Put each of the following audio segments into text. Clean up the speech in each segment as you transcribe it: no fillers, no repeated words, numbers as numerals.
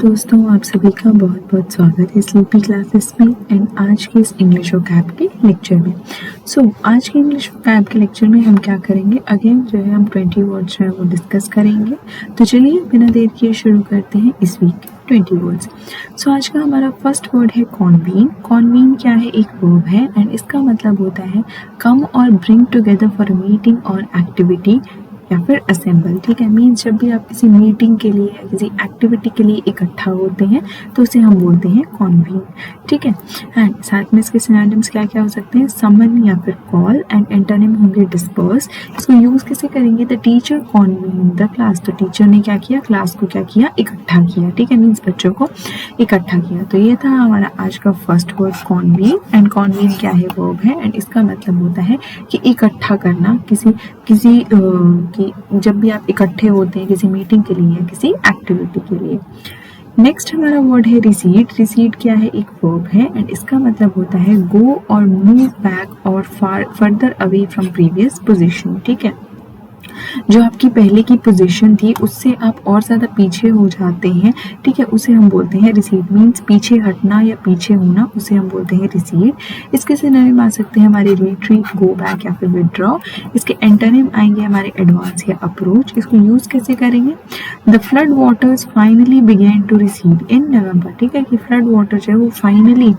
दोस्तों, आप सभी का बहुत बहुत स्वागत है स्लीपी क्लासेस में एंड आज के इस इंग्लिश वोकैब के लेक्चर में। आज के इंग्लिश वोकैब के लेक्चर में हम क्या करेंगे, अगेन जो है हम 20 वर्ड्स जो है वो डिस्कस करेंगे। तो चलिए बिना देर किए शुरू करते हैं इस वीक के 20 वर्ड्स। आज का हमारा फर्स्ट वर्ड है कॉन्वीन। कॉन्वीन क्या है, एक वर्ब है एंड इसका मतलब होता है कम और bring together for a meeting और एक्टिविटी या फिर असेंबल। ठीक है, मीन्स जब भी आप किसी मीटिंग के लिए या किसी एक्टिविटी के लिए इकट्ठा होते हैं तो उसे हम बोलते हैं कॉन्वीन। ठीक है, एंड साथ में इसके सिनोनिम्स क्या क्या हो सकते हैं, समन या फिर कॉल, एंड एंटोनिम होंगे डिस्पर्स। इसको यूज कैसे करेंगे, द टीचर कॉन्वीन द क्लास। तो टीचर ने क्या किया, क्लास को क्या किया, इकट्ठा किया। ठीक है, मीन्स बच्चों को इकट्ठा किया। तो ये था हमारा आज का फर्स्ट वर्ड कॉन्वीन। एंड कॉन्वीन क्या है, वर्ब है एंड इसका मतलब होता है कि इकट्ठा करना किसी कि जब भी आप इकट्ठे होते हैं किसी मीटिंग के लिए या किसी एक्टिविटी के लिए। नेक्स्ट हमारा वर्ड है रिसीड। रिसीड क्या है, एक वर्ब है एंड इसका मतलब होता है गो और मूव बैक और further away from previous position. ठीक है, जो आपकी पहले की पोजीशन थी उससे आप और ज़्यादा पीछे हो जाते हैं। ठीक है, उसे हम बोलते हैं रिसीड। मीन्स पीछे हटना या पीछे होना, उसे हम बोलते हैं रिसीड। इसके सिनोनिम आ सकते हैं हमारे रिट्रीट, गो बैक या फिर विदड्रॉ। इसके एंटोनिम आएंगे हमारे एडवांस या अप्रोच। इसको यूज कैसे करेंगे, the flood waters finally began to recede in November. ठीक है, कि फ्लड वाटर जो है वो फाइनली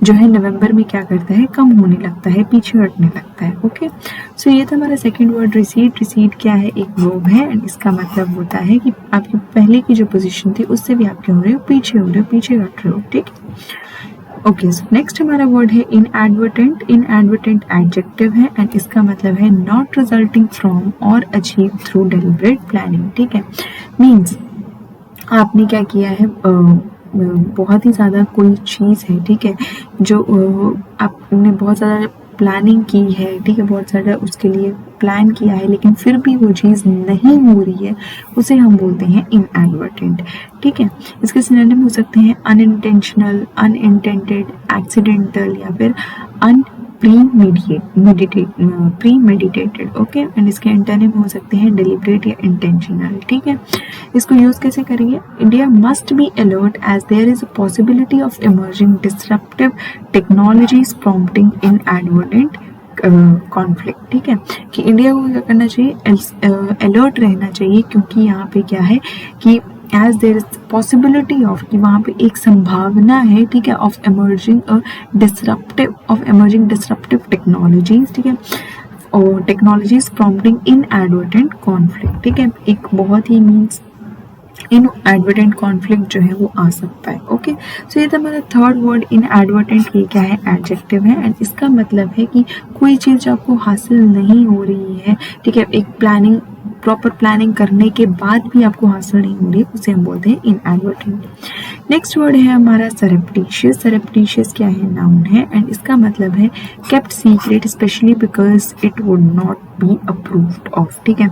जो है नवंबर में क्या करता है, कम होने लगता है, पीछे हटने लगता है। ओके, सो ये था हमारा सेकेंड वर्ड रिसीड। रिसीड क्या है, एक वर्ब है एंड इसका मतलब होता है कि आपकी पहले की जो पोजीशन थी उससे भी आप क्या हो रहे हो, पीछे हो रहे हो, पीछे हट रहे हो। ठीक, ओके, नेक्स्ट हमारा वर्ड है इनएडवर्टेंट। इनएडवर्टेंट एडजेक्टिव है एंड इसका मतलब है नॉट रिजल्टिंग फ्रॉम और अचीव थ्रू डेलिब्रेट प्लानिंग। ठीक है, मीन्स आपने क्या किया है, बहुत ही ज़्यादा कोई चीज़ है, ठीक है, जो आपने बहुत ज़्यादा प्लानिंग की है, ठीक है, बहुत ज़्यादा उसके लिए प्लान किया है लेकिन फिर भी वो चीज़ नहीं हो रही है, उसे हम बोलते हैं इनएडवर्टेंट। ठीक है, इसके सिनोनिम हो सकते हैं अनइंटेंशनल, अनइंटेंडेड, एक्सीडेंटल या फिर प्रीमेडिटेटेड। ओके, एंड इसके एंटोनिम हो सकते हैं डिलिब्रेट या इंटेंशनल। ठीक है, इसको यूज कैसे करेंगे, India must be alert as there is a possibility of emerging disruptive technologies prompting inadvertent conflict. ठीक है, कि इंडिया को क्या करना चाहिए, अलर्ट रहना चाहिए, क्योंकि यहाँ पे क्या है कि as there is possibility of, कि वहाँ पे एक संभावना है, ठीक है, ऑफ इमर्जिंग डिसरप्टिव टेक्नोलॉजीज। ठीक है, और टेक्नोलॉजीज प्रॉम्प्टिंग इनएडवर्टेंट कॉन्फ्लिक्ट। ठीक है, एक बहुत ही मीन्स इनएडवर्टेंट कॉन्फ्लिक्ट जो है वो आ सकता है। ओके, सो ये था हमारा थर्ड वर्ड इनएडवर्टेंट। ये क्या है, एडजेक्टिव है एंड इसका मतलब है कि कोई चीज़ आपको हासिल नहीं हो रही है, ठीक है, एक प्रॉपर प्लानिंग करने के बाद भी आपको हासिल नहीं हो रही है, उसे हम बोलते हैं इनएडवर्टेंट। नेक्स्ट वर्ड है हमारा सरप्टिशियस। सरप्टिशियस क्या है, नाउन है एंड इसका मतलब है kept secret specially because it would not be approved of. ठीक है,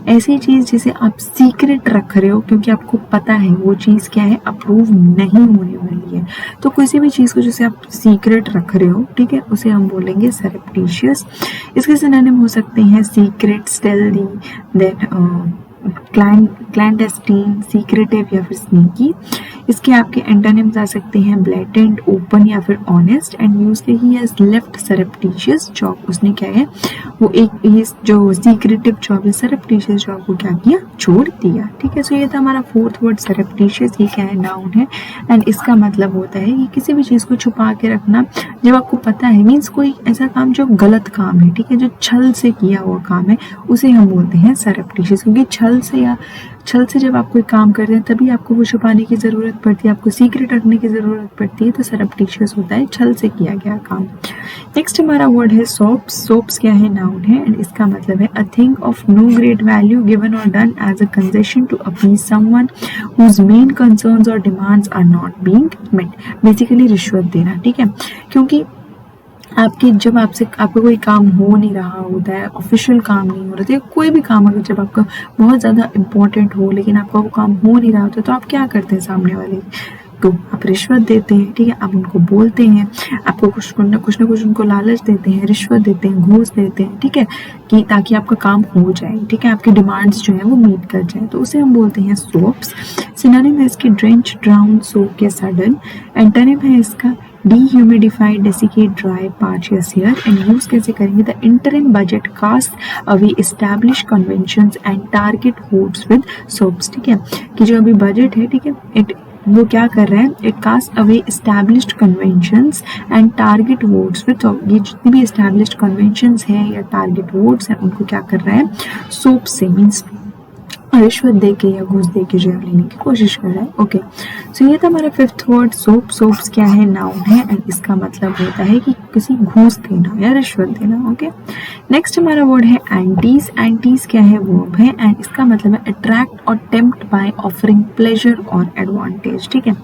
ऐसी चीज़ जिसे आप सीक्रेट रख रहे हो क्योंकि आपको पता है वो चीज़ क्या है, अप्रूव नहीं होने वाली है। तो किसी भी चीज़ को जिसे आप सीक्रेट रख रहे हो, ठीक है, उसे हम बोलेंगे सरप्टिशियस। इसके सिनोनिम हो सकते हैं सीक्रेट, स्टेल्दी, देन क्लैंडस्टीन, सीक्रेटिव या फिर स्नीकी। इसके आपके एंटोनिम्स आ सकते हैं ब्लेटेंट, ओपन या फिर ऑनेस्ट। एंड यूज के ही हैज लेफ्ट सरप्टिशियस जॉब, उसने क्या है वो एक जो सीक्रेटिव जॉब है, सरप्टिशियस जॉब को क्या किया, छोड़ दिया। ठीक है, सो ये था हमारा फोर्थ वर्ड सरप्टिशियस। ये क्या है, नाउन है एंड इसका मतलब होता है कि किसी भी चीज़ को छुपा के रखना जब आपको पता है, मीन्स कोई ऐसा काम जो गलत काम है, ठीक है, जो छल से किया हुआ काम है, उसे हम बोलते हैं सरप्टिशियस। क्योंकि छल से जब आप कोई काम करते हैं तभी आपको वो छुपाने की ज़रूरत पड़ती है, आपको सीक्रेट रखने की ज़रूरत पड़ती है, तो सरप्टिशियस होता है छल से किया गया काम। नेक्स्ट हमारा वर्ड है सोप्स। सोप्स क्या है, नाउन है एंड इसका मतलब है a thing of no great value given और done as a concession to appease someone whose main concerns और demands are not being met. Basically रिश्वत देना। ठीक है, क्योंकि जब आपका कोई काम हो नहीं रहा होता है, ऑफिशियल काम नहीं हो रहा था, कोई भी काम अगर जब आपका बहुत ज़्यादा इम्पोर्टेंट हो लेकिन आपका वो काम हो नहीं रहा होता, तो आप क्या करते हैं, सामने वाले तो आप रिश्वत देते हैं, ठीक है, आप उनको बोलते हैं, आपको कुछ ना कुछ उनको लालच देते हैं, रिश्वत देते हैं, घूस देते हैं, ठीक है, कि ताकि आपका काम हो जाए, ठीक है, आपकी डिमांड्स जो है वो मीट कर जाए, तो उसे हम बोलते हैं सोप्स। सिनोनिम है इसकी ड्रेंच, ड्राउन, सोक या सडन। एंटोनिम है इसका dehumidified, desiccate, dry, parch या sear। and use कैसे करेंगे, the interim budget casts away established conventions and target votes with soaps, ठीक है, कि जो अभी बजट है, ठीक है, वो क्या कर रहा है, it cast away established conventions and target votes with, ये जितनी भी एस्टैब्लिश्ड कन्वेंशंस हैं या टारगेट वोट्स हैं उनको क्या कर रहा है, सोप से, मीन्स रिश्वत दे के या घूस दे के जो है लेने की कोशिश कर रहा है। ओके, सो ये था हमारा फिफ्थ वर्ड सोप। सोप्स क्या है, नाउन है एंड इसका मतलब होता है कि किसी घूस देना या रिश्वत देना। ओके, नेक्स्ट हमारा वर्ड है एंटीज। एंटीज क्या है, वर्ब है एंड इसका मतलब है अट्रैक्ट और टेम्प्ट बाय ऑफरिंग प्लेजर और एडवांटेज, ठीक है,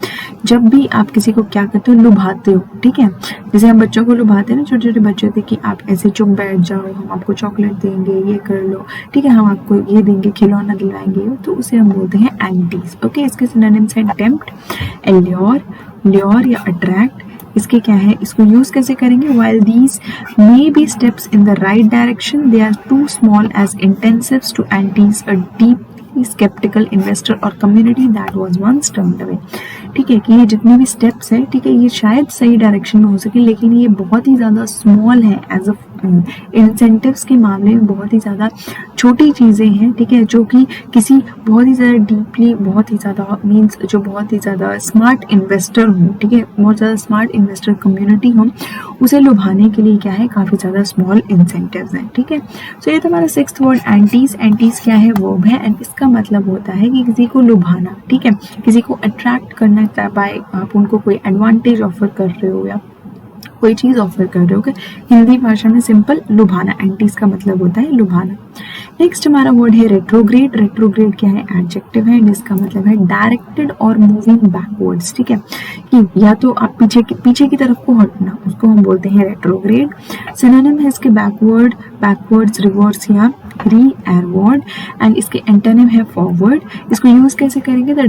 जब भी आप किसी को क्या करते हो, लुभाते हो, ठीक है, जैसे हम बच्चों को लुभाते हैं ना, छोटे छोटे बच्चे थे कि आप ऐसे चुप बैठ जाओ, हम आपको चॉकलेट देंगे, ये कर लो, ठीक है, हम आपको ये देंगे, खिलौना दिलाएंगे, तो उसे हम बोलते हैं एंटीज। ओके, इसके सिनोनिम्स हैं टेम्प्ट, एल्योर, ल्योर या अट्रैक्ट। इसके क्या है, इसको यूज कैसे करेंगे, while these may be steps in the right direction, they are too small as incentives to entice a deeply skeptical investor or community that was once turned away। ठीक है, कि ये जितने भी स्टेप्स है, ठीक है, ये शायद सही डायरेक्शन में हो सके लेकिन ये बहुत ही ज़्यादा स्मॉल है, एज अ इंसेंटिव्स के मामले में बहुत ही ज़्यादा छोटी चीज़ें हैं, ठीक है, जो कि किसी बहुत ही ज़्यादा डीपली, बहुत ही ज़्यादा मीन्स जो बहुत ही ज़्यादा स्मार्ट इन्वेस्टर हो, ठीक है, बहुत ज़्यादा स्मार्ट इन्वेस्टर कम्युनिटी हो, उसे लुभाने के लिए क्या है, काफ़ी ज़्यादा स्मॉल इंसेंटिव्स हैं, ठीक है। सो ये था हमारा सिक्स्थ वर्ड एंटीज। एंटीज क्या है, वर्ब है एंड इसका मतलब होता है कि किसी को लुभाना, ठीक है, किसी को अट्रैक्ट करना, बाय आप उनको कोई एडवांटेज ऑफर कर रहे हो या कोई चीज ऑफर कर रहे हो, हिंदी भाषा में सिंपल लुभाना, एंटीज का मतलब होता है लुभाना। नेक्स्ट हमारा वर्ड है रेट्रोग्रेड। रेट्रोग्रेड क्या है, एडजेक्टिव है, इसका मतलब है डायरेक्टेड और मूविंग बैकवर्ड्स, ठीक है, कि या तो आप पीछे की तरफ को हटना, उसको हम बोलते हैं रेट्रोग्रेड। सिनोनिम है इसके बैकवर्ड, बैकवर्ड्स, रिवर्स या रीअरवर्ड एंड इसके एंटोनिम है फॉरवर्ड। इसको यूज कैसे करेंगे, the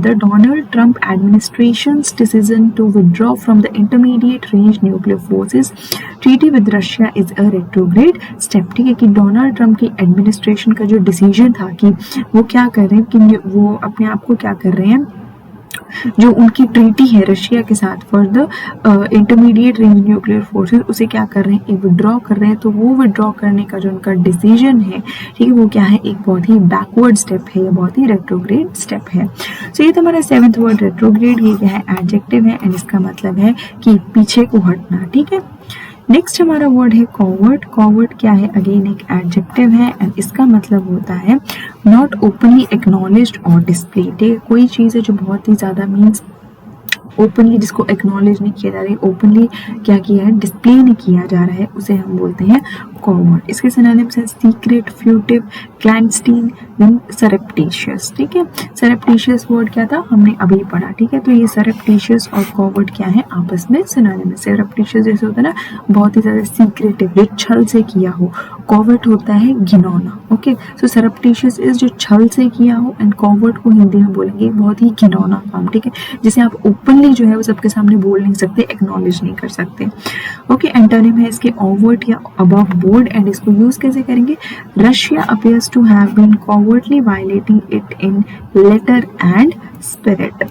Donald Trump administration's decision to withdraw from the intermediate range nuclear forces treaty with Russia is a retrograde step, ठीक है, कि डोनाल्ड ट्रम्प की एडमिनिस्ट्रेशन का जो डिसीजन था कि वो क्या कर रहे हैं, कि वो अपने आप को क्या कर रहे हैं, जो उनकी ट्रीटी है रशिया के साथ for the intermediate range nuclear forces, उसे क्या कर रहे हैं, विड्रॉ कर रहे हैं। तो वो विड्रॉ करने का जो उनका डिसीजन है, ठीक है, वो क्या है, एक बहुत ही बैकवर्ड स्टेप है या बहुत ही रेट्रोग्रेड स्टेप है। सो ये तो हमारा सेवेंथ वर्ड रेट्रोग्रेड, ये क्या है, एडजेक्टिव है एंड इसका मतलब है कि पीछे को हटना, ठीक है। नेक्स्ट हमारा वर्ड है कॉवर्ड। कॉवर्ड क्या है, अगेन एक एडजेक्टिव है एंड इसका मतलब होता है नॉट ओपनली एक्नॉलेज्ड और डिस्प्लेड। कोई चीज़ है जो बहुत ही ज़्यादा मीन्स ओपनली, जिसको एक्नॉलेज नहीं किया जा रहा है, ओपनली क्या किया है, डिस्प्ले नहीं किया जा रहा है, उसे हम बोलते हैं कॉवर्ड। इसके सिनोनिम्स हैं सीक्रेट, फ्यूटिव, क्लैंडस्टीन, देन सरप्टिशियस, ठीक है। सरप्टिशियस वर्ड क्या था, हमने अभी पढ़ा, ठीक है, तो ये सरप्टिशियस और कॉवर्ड क्या है, आपस में सिनोनिम है। सरप्टिशियस जैसे होता है ना, बहुत ही ज़्यादा सीक्रेटिव, जो छल से किया हो, कॉवर्ड होता है घिनौना। ओके, सो सरप्टिशियस इज जो छल से किया हो एंड कॉवर्ड को हिंदी में बोलेंगे बहुत ही घिनौना काम, ठीक है, जिसे आप ओपनली जो है वो सबके सामने बोल नहीं सकते, एक्नॉलेज नहीं कर सकते। ओके, एंटोनिम है इसके ओवर्ट या अबव बोर्ड एंड इसको यूज कैसे करेंगे, Russia appears to have been covertly violating it in letter and spirit.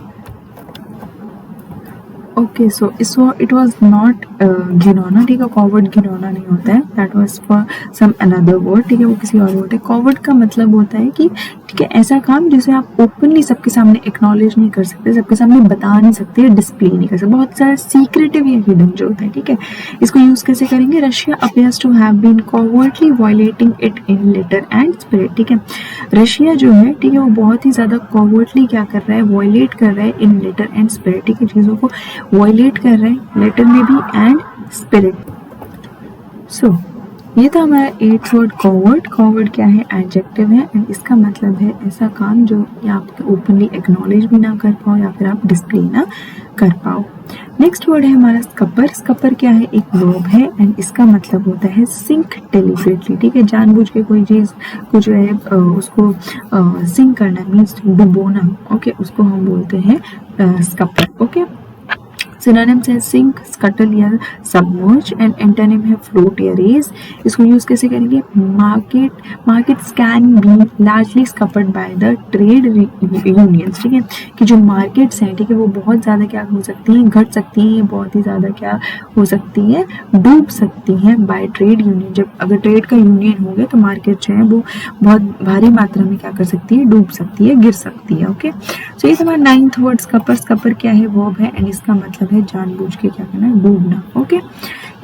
Okay, so it was not घिनौना, ठीक है, कॉवर्ड घिनौना नहीं होता है, that was for some another word, ठीक है, वो किसी और वर्ड है। कॉवर्ड का मतलब होता है कि ठीक है, ऐसा काम जिसे आप ओपनली सबके सामने एक्नॉलेज नहीं कर सकते, सबके सामने बता नहीं सकते, डिस्प्ले नहीं कर सकते, बहुत सारा सीक्रेटिव या हिडन जो होता है, ठीक है। इसको यूज कैसे करेंगे, Russia appears to have been covertly violating it in letter and spirit, ठीक है, रशिया जो है, ठीक है, वो बहुत ही ज्यादा कॉवर्टली क्या कर रहा है, वायलेट कर रहा है इन लेटर एंड स्पिरिट, ठीक है, चीजों को वायलेट कर रहे हैं लेटर में भी एंड स्पिरिट। सो ये था हमारा 8th वर्ड कॉवर्ड। कॉवर्ड क्या है? एडजेक्टिव है एंड इसका मतलब है ऐसा काम जो आप ओपनली एक्नॉलेज भी ना कर पाओ या फिर आप डिस्प्ले ना कर पाओ। नेक्स्ट वर्ड है हमारा स्कपर। स्कपर क्या है? एक वर्ब है एंड इसका मतलब होता है सिंक डेलिबरेटली, ठीक है, जानबूझ के कोई चीज को जो है उसको सिंक करना मीन्स डुबोना, ओके, उसको हम बोलते हैं स्कपर, ओके। सिनोनिम्स है सिंक, स्कटल या सबमर्ज एंड एंटोनिम है फ्लोट या रेज। इसको यूज कैसे करेंगे? Markets can be largely scuppered by the trade unions, ठीक है, कि जो मार्केट्स हैं, ठीक है, वो बहुत ज़्यादा क्या हो सकती हैं? घट सकती हैं, बहुत ही ज़्यादा क्या हो सकती है? डूब सकती हैं बाय ट्रेड यूनियन। जब अगर ट्रेड का यूनियन हो गया तो मार्केट जो है वो बहुत भारी मात्रा में क्या कर सकती है? डूब सकती है, गिर सकती है, ओके। सो ये हमारा 9th वर्ड स्कपर। स्कपर क्या है? वर्ब है एंड इसका मतलब है जानबूझ के क्या करना? डूबना, ओके।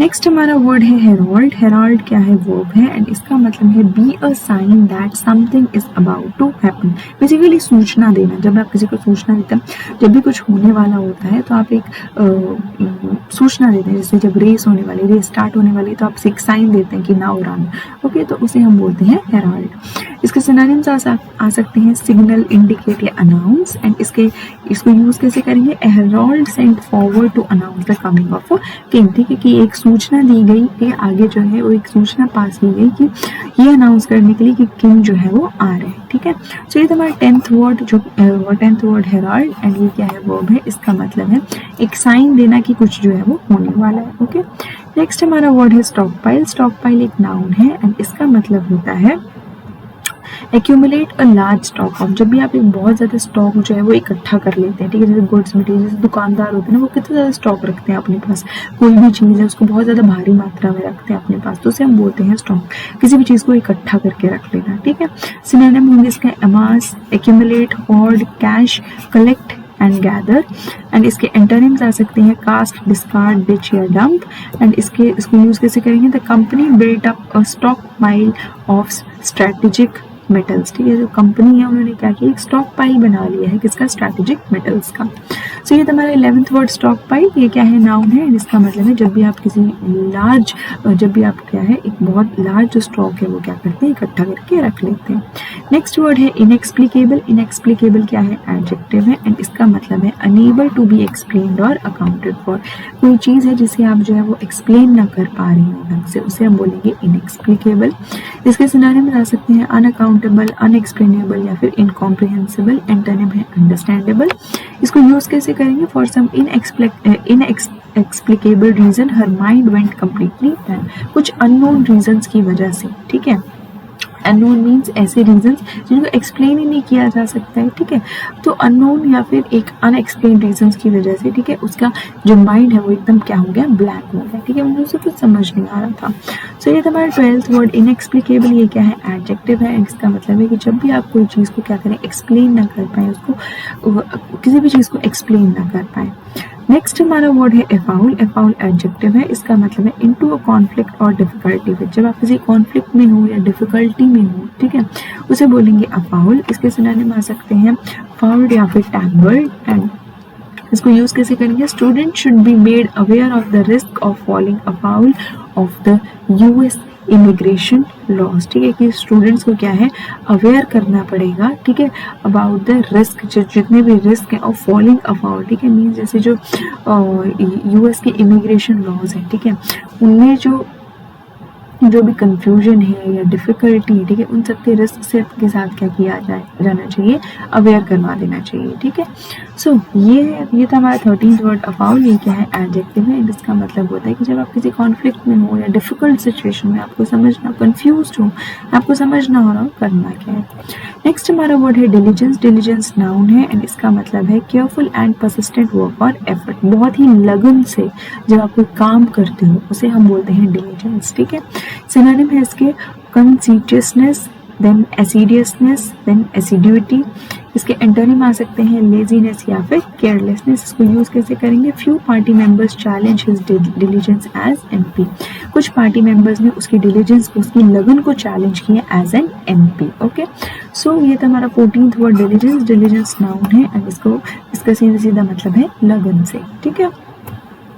नेक्स्ट हमारा वर्ड है हेराल्ड। हेराल्ड क्या है? वर्ब है एंड इसका मतलब है be a sign that something is about to happen. Basically सूचना देना। जब आप किसी को सूचना देते हैं, जब भी कुछ होने वाला होता है तो आप एक सूचना देते हैं। जैसे जब रेस होने वाली, रेस स्टार्ट होने वाली, तो आप एक साइन देते हैं कि नाउ रन, ओके, तो उसे हम बोलते हैं हेराल्ड। इसके सिनोनिम्स आ सकते हैं सिग्नल, इंडिकेट या अनाउंस एंड इसको यूज कैसे करेंगे? A herald sent forward to announce the coming of a king, ठीक है, कि एक सूचना दी गई कि आगे जो है वो एक सूचना पास की गई कि ये अनाउंस करने के लिए कि किंग जो है वो आ रहे हैं, ठीक है। सो ये हमारा 10th वर्ड, जो 10th वर्ड हेराल्ड एंड ये क्या है? वर्ब है। इसका मतलब है एक साइन देना कि कुछ जो है वो होने वाला है, ओके। नेक्स्ट हमारा वर्ड है स्टॉक पाइल। स्टॉक पाइल एक नाउन है एंड इसका मतलब होता है accumulate a large stock of. जब भी आप एक बहुत ज़्यादा स्टॉक जो है वो इकट्ठा कर लेते हैं, ठीक है, जैसे गुड्स मटेरियल, जैसे दुकानदार होते हैं ना, वो कितना ज़्यादा स्टॉक रखते हैं अपने पास, कोई भी चीज़ है उसको बहुत ज़्यादा भारी मात्रा में रखते हैं अपने पास, तो उसे हम बोलते हैं स्टॉक, किसी भी चीज़ को इकट्ठा करके रख लेना, ठीक है। सिनोनिम होंगे इसका amass, accumulate, hoard, cache, collect and gather and इसके एंटोनिम्स आ सकते हैं कास्ट, डिस्कार्ड, डिच या डंप एंड इसको यूज कैसे करेंगे? The company built up a stockpile of strategic metals, ठीक है, जो कंपनी है उन्होंने क्या किया? एक स्टॉक पाइल बना लिया है किसका? स्ट्रेटेजिक मेटल्स का। सो ये हमारा 11th वर्ड स्टॉक पाइल। ये क्या है? नाउन है। इसका मतलब है जब भी आप किसी लार्ज, जब भी आप क्या है एक बहुत लार्ज जो स्टॉक है वो क्या करते हैं? इकट्ठा करके रख लेते हैं। नेक्स्ट वर्ड है इनएक्सप्लिकेबल। इनएक्सप्लिकेबल क्या है? एडजेक्टिव है एंड इसका मतलब है अनेबल टू बी एक्सप्लेन्ड और अकाउंटेड फॉर। कोई चीज़ है जिसे आप जो है वो एक्सप्लेन ना कर पा रही हो ढंग से, उसे हम बोलेंगे इनएक्सप्लिकेबल। इसके सिनोनिम्स आ सकते हैं अनअकाउंटेबल, अनएक्सप्लेनेबल या फिर इनकॉम्प्रिहेंसिबल। एंटोनिम है अंडरस्टैंडेबल। इसको यूज कैसे करेंगे? For some inexplicable reason her mind went completely blank. कुछ अननोन रीजंस की वजह से, ठीक है, अननोन मीन्स ऐसे रीजंस जिनको एक्सप्लेन ही नहीं किया जा सकता है, ठीक है, तो अननोन या फिर एक अनएक्सप्लेन रीजंस की वजह से, ठीक है, उसका जो माइंड है वो एकदम क्या हो गया? ब्लैंक हो गया, ठीक है, मुझे उसे कुछ समझ नहीं आ रहा था। सो ये था हमारा 12th वर्ड इनएक्सप्लिकेबल। ये क्या है? एडजेक्टिव है। इसका मतलब है कि जब भी आप कोई चीज़ को क्या करें? एक्सप्लेन ना कर पाए, उसको किसी भी चीज़ को एक्सप्लेन ना कर पाए। नेक्स्ट हमारा वर्ड है एफाउल। एफाउल एडजेक्टिव है। इसका मतलब है इनटू अ कॉन्फ्लिक्ट और डिफिकल्टी विद। जब आप किसी कॉन्फ्लिक्ट में हो या डिफिकल्टी में हो, ठीक है, उसे बोलेंगे अफाउल। इसके सिनोनिम आ सकते हैं फाउल्ड या फिर टैंगल्ड एंड इसको यूज कैसे करेंगे? Student should be made aware of the risk of falling afoul of the US immigration laws, ठीक है, कि स्टूडेंट्स को क्या है? अवेयर करना पड़ेगा, ठीक है, अबाउट द रिस्क, जितने भी रिस्क है ऑफ फॉलिंग अफाउल, ठीक है, मीन्स जैसे जो यूएस के इमिग्रेशन लॉज है, ठीक है, उनमें जो भी कंफ्यूजन है या डिफिकल्टी है, ठीक है, उन सबके रिस्क से के साथ क्या किया जाना चाहिए? अवेयर करवा देना चाहिए, ठीक है। सो ये था हमारा 13th वर्ड अफाउल। ये क्या है? एडजेक्टिव है। इसका मतलब होता है कि जब आप किसी कॉन्फ्लिक्ट में हो या डिफिकल्ट सिचुएशन में, आपको समझना, कंफ्यूज हो, आपको समझना हो रहा हो करना क्या है। नेक्स्ट हमारा वर्ड है डिलीजेंस। डिलीजेंस नाउन है एंड इसका मतलब है केयरफुल एंड परसिस्टेंट वर्क और एफर्ट। बहुत ही लगन से जब आप कोई काम करते हो उसे हम बोलते हैं डिलीजेंस, ठीक है। सिनोनिम है इसके कंसिस्टेंटनेस, देन एसिडियसनेस, देन एसिडिटी। इसके एंटोनिम आ सकते हैं लेजीनेस या फिर केयरलेसनेस। इसको यूज कैसे करेंगे? Few party members challenge his diligence as MP. कुछ पार्टी मेंबर्स ने उसकी डिलीजेंस को, उसकी लगन को चैलेंज किया as an MP, okay. So ये था हमारा 14th word diligence. Diligence noun है एंड इसका सीधा सीधा मतलब है लगन से, ठीक है।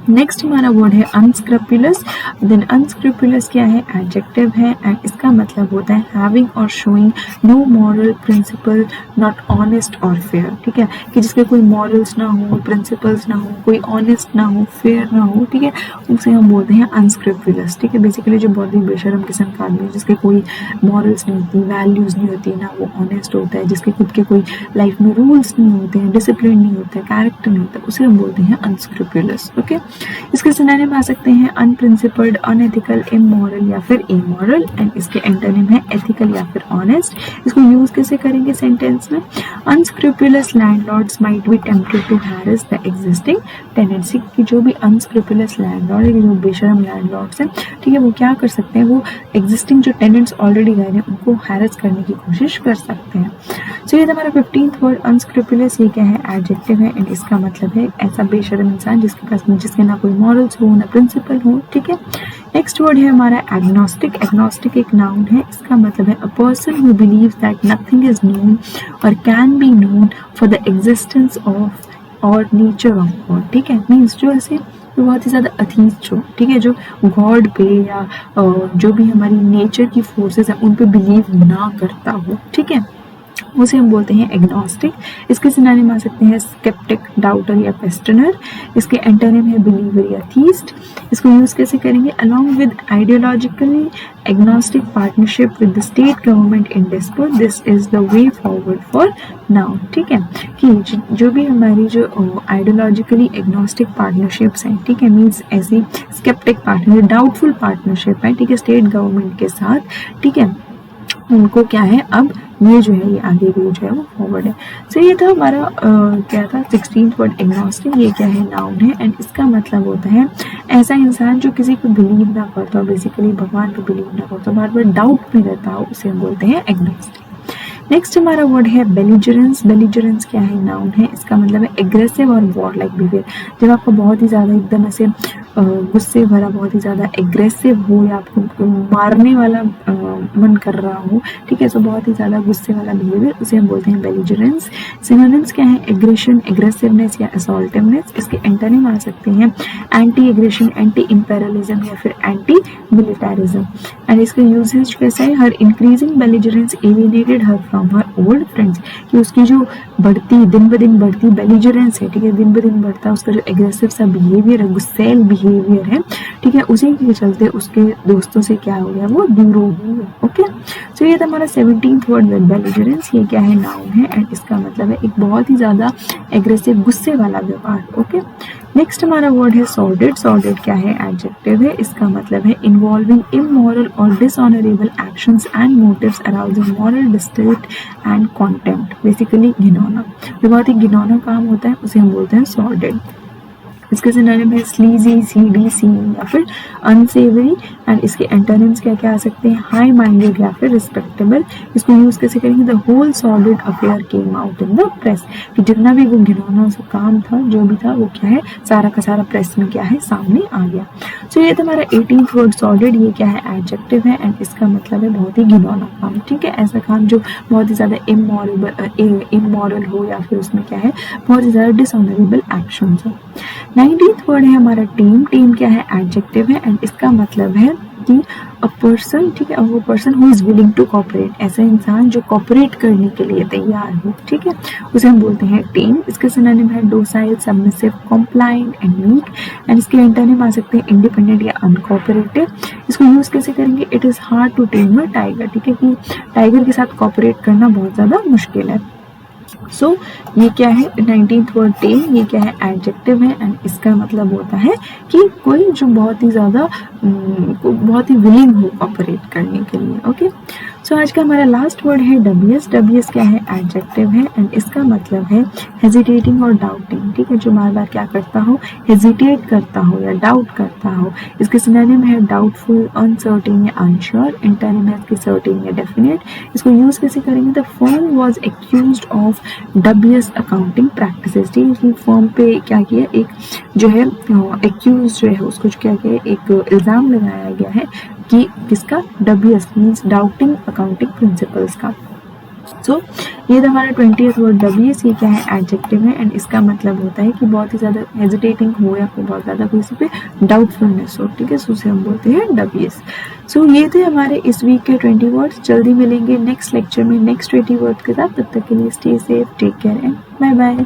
नेक्स्ट हमारा वर्ड है अनस्क्रपुलस। देन अनस्क्रपुलस क्या है, एडजेक्टिव है एंड इसका मतलब होता है हैविंग और showing no moral principle not honest और फेयर। ठीक है, कि जिसके कोई मॉरल्स ना हो, प्रिंसिपल्स ना हो, कोई ऑनेस्ट ना हो, फेयर ना हो, ठीक है, उसे हम बोलते हैं अनस्क्रपुलस। ठीक है, बेसिकली जो बहुत ही बेशरम किस्म का आदमी है, जिसके कोई मॉरल्स नहीं होती, वैल्यूज नहीं होती, ना वो ऑनेस्ट होता है, जिसके खुद के कोई लाइफ में रूल्स नहीं होते हैं, डिसिप्लिन नहीं होता है, कैरेक्टर नहीं होता, उसे हम बोलते हैं अनस्क्रपुलस। ओके, इसके सिनोनिम आ सकते हैं अनप्रिंसिपल्ड, अनएथिकल, इमोरल या फिर इमोरल एंड इसके एंटोनिम है एथिकल या फिर ऑनेस्ट। इसको यूज कैसे करेंगे सेंटेंस में, unscrupulous landlords might be tempted to harass the existing tenants. कि जो भी अनस्क्रूपुलस लैंडलॉर्ड है, जो बेशरम लैंडलॉर्ड्स हैं, ठीक है, वो क्या कर सकते हैं, वो एग्जिस्टिंग जो टेनेंट्स ऑलरेडी गए हैं उनको हैरेस करने की कोशिश कर सकते हैं। सो ये हमारा 15th वर्ड अनस्क्रूपुलस। ये क्या है, एडजेक्टिव है एंड इसका मतलब है ऐसा बेशरम इंसान जिसके पास जिसके ना कोई मॉरल्स हो ना प्रिंसिपल हो। ठीक है, नेक्स्ट वर्ड है हमारा एग्नोस्टिक। एग्नोस्टिक एक नाउन है, इसका मतलब है a person who believes that nothing is known or can be known for the existence of or nature of God. ठीक है, मीन्स जो ऐसे बहुत ही ज़्यादा अथीस्ट हो, ठीक है, जो गॉड पे या जो भी हमारी नेचर की फोर्सेस है उन पे बिलीव ना करता हो, ठीक है, उसे हम बोलते हैं एग्नोस्टिक। इसके सिनोनिम आ सकते हैं स्केप्टिक, डाउटर या क्वेश्चनर। इसके एंटोनिम है बिलीवर या थीस्ट। इसको यूज कैसे करेंगे, along with ideologically agnostic partnership with the state government in dispute, this is the way forward for now. ठीक है, कि जो भी हमारी जो आइडियोलॉजिकली एग्नोस्टिक पार्टनरशिप्स हैं, ठीक है, मीन्स ऐसी स्केप्टिक पार्टनर, डाउटफुल पार्टनरशिप है, ठीक है, स्टेट गवर्नमेंट के साथ, ठीक है, उनको क्या है, अब ये जो है ये आगे भी जो है वो फॉरवर्ड है। सो ये था हमारा क्या था 16th वर्ड एग्नोस्टिक। ये क्या है, नाउन है एंड इसका मतलब होता है ऐसा इंसान जो किसी को बिलीव ना करता हो, बेसिकली भगवान पे बिलीव ना करता हो, बार बार डाउट में रहता हो, उसे हम बोलते हैं एग्नोस्टिक। नेक्स्ट हमारा वर्ड है बेलिजरेंस। बेलिजरेंस क्या है, नाउन है, इसका मतलब है एग्रेसिव और वॉर लाइक बिहेवियर। जब आपको बहुत ही ज़्यादा एकदम ऐसे गुस्से भरा, बहुत ही ज़्यादा एग्रेसिव हो या आपको मारने वाला मन कर रहा हो, ठीक है, सो बहुत ही ज़्यादा गुस्से वाला बिहेवियर, उसे हम बोलते हैं बेलिजरेंस। सिनोनिम्स क्या है, एग्रेशन, एग्रेसिवनेस या असॉल्टिवनेस। इसके एंटोनिम आ सकते हैं एंटी एग्रेशन, एंटी इंपेरियलिज्म या फिर एंटी मिलिटरिज्म। एंड इसका यूजेज कैसा है, her increasing belligerence alienated her from her old friends. कि उसकी जो बढ़ती, दिन ब दिन बढ़ती बेलिजरेंस है, ठीक है, दिन ब दिन बढ़ता उसका जो एग्रेसिव सा बिहेवियर है, गुस्सैल बिहेवियर है, ठीक है, उसी के चलते उसके दोस्तों से क्या हो गया, वो दूर हो गया। ओके, सो ये था हमारा 17th वर्ड बेलिजरेंस। ये क्या है, नाउन है एंड इसका मतलब है एक बहुत ही ज्यादा एग्रेसिव, गुस्से वाला व्यवहार। ओके, नेक्स्ट हमारा वर्ड है सॉर्डेड। सॉर्डेड क्या है, एडजेक्टिव है, इसका मतलब है involving immoral or dishonourable actions and motives arousing moral distaste and contempt. Basically घिनौना, जो बहुत ही घिनौना काम होता है उसे हम बोलते हैं सॉर्डेड। इसके सिनोनिम है स्लीजी, सीडी, सीन या फिर अनसेवरी। एंड इसके एंटोनिम्स क्या क्या आ सकते हैं, हाई माइंडेड या फिर रिस्पेक्टेबल। इसको यूज कैसे करेंगे, the whole sordid affair came out in the press. कि जितना भी वो घिनौना सा काम था, जो भी था, वो क्या है, सारा का सारा प्रेस में क्या है, सामने आ गया। सो ये था हमारा 18th वर्ड सॉलिड। ये क्या है, एडजेक्टिव है एंड इसका मतलब है बहुत ही घिनौना काम। ठीक है, ऐसा काम जो बहुत ही ज्यादा इमोरल हो या फिर उसमें क्या है, बहुत ही ज्यादा डिसऑनरेबल एक्शन हो। 19th वर्ड है हमारा टीम। टीम क्या है, एडजेक्टिव है एंड इसका मतलब है कि अ पर्सन, ठीक है, वो person who is willing to cooperate. ऐसा इंसान जो कोऑपरेट करने के लिए तैयार हो, ठीक है, उसे हम बोलते हैं टीम। इसके सिनोनिम है docile, submissive, compliant and meek. And इसके एंटोनिम आ सकते हैं इंडिपेंडेंट या अनकोऑपरेटिव। इसको यूज कैसे करेंगे, it is hard to tame a tiger. ठीक है, कि टाइगर के साथ कोऑपरेट करना बहुत ज्यादा मुश्किल है। सो ये क्या है, 19th वर्ड टेम। ये क्या है, एडजेक्टिव है एंड इसका मतलब होता है कि कोई जो बहुत ही ज्यादा बहुत ही विलिंग हो ऑपरेट करने के लिए। ओके, सो आज का हमारा लास्ट वर्ड है डब्ल्यूएस। डब्ल्यूएस क्या है, एडजेक्टिव है एंड इसका मतलब है हेजिटेटिंग और डाउटिंग। ठीक है, जो बार बार क्या करता हो, हेजिटेट करता हो या डाउट करता हो। इसके सिनोनिम है डाउटफुल, अनसर्टेन या अनश्योर। एंटोनिम है इसकी सर्टेन या डेफिनेट। इसको यूज कैसे करेंगे, the firm was accused of WS accounting practices. ठीक है, फर्म पे क्या किया, एक जो है एक्यूज जो है उसको क्या किया, एक इल्जाम लगाया गया है कि किसका, WS means doubting accounting principles का। सो ये था हमारा 20th वर्ड डब्ल्यूएस। ये क्या है, एडजेक्टिव है एंड इसका मतलब होता है कि बहुत ही ज़्यादा हेजिटेटिंग हो या फिर बहुत ज़्यादा किसी पे डाउटफुलनेस हो, ठीक है, सो उसे हम बोलते हैं डब्ल्यूएस। सो ये थे हमारे इस वीक के 20 वर्ड्स। जल्दी मिलेंगे नेक्स्ट लेक्चर में नेक्स्ट 20 वर्ड्स के साथ। तब तक के लिए stay safe, take care and bye bye.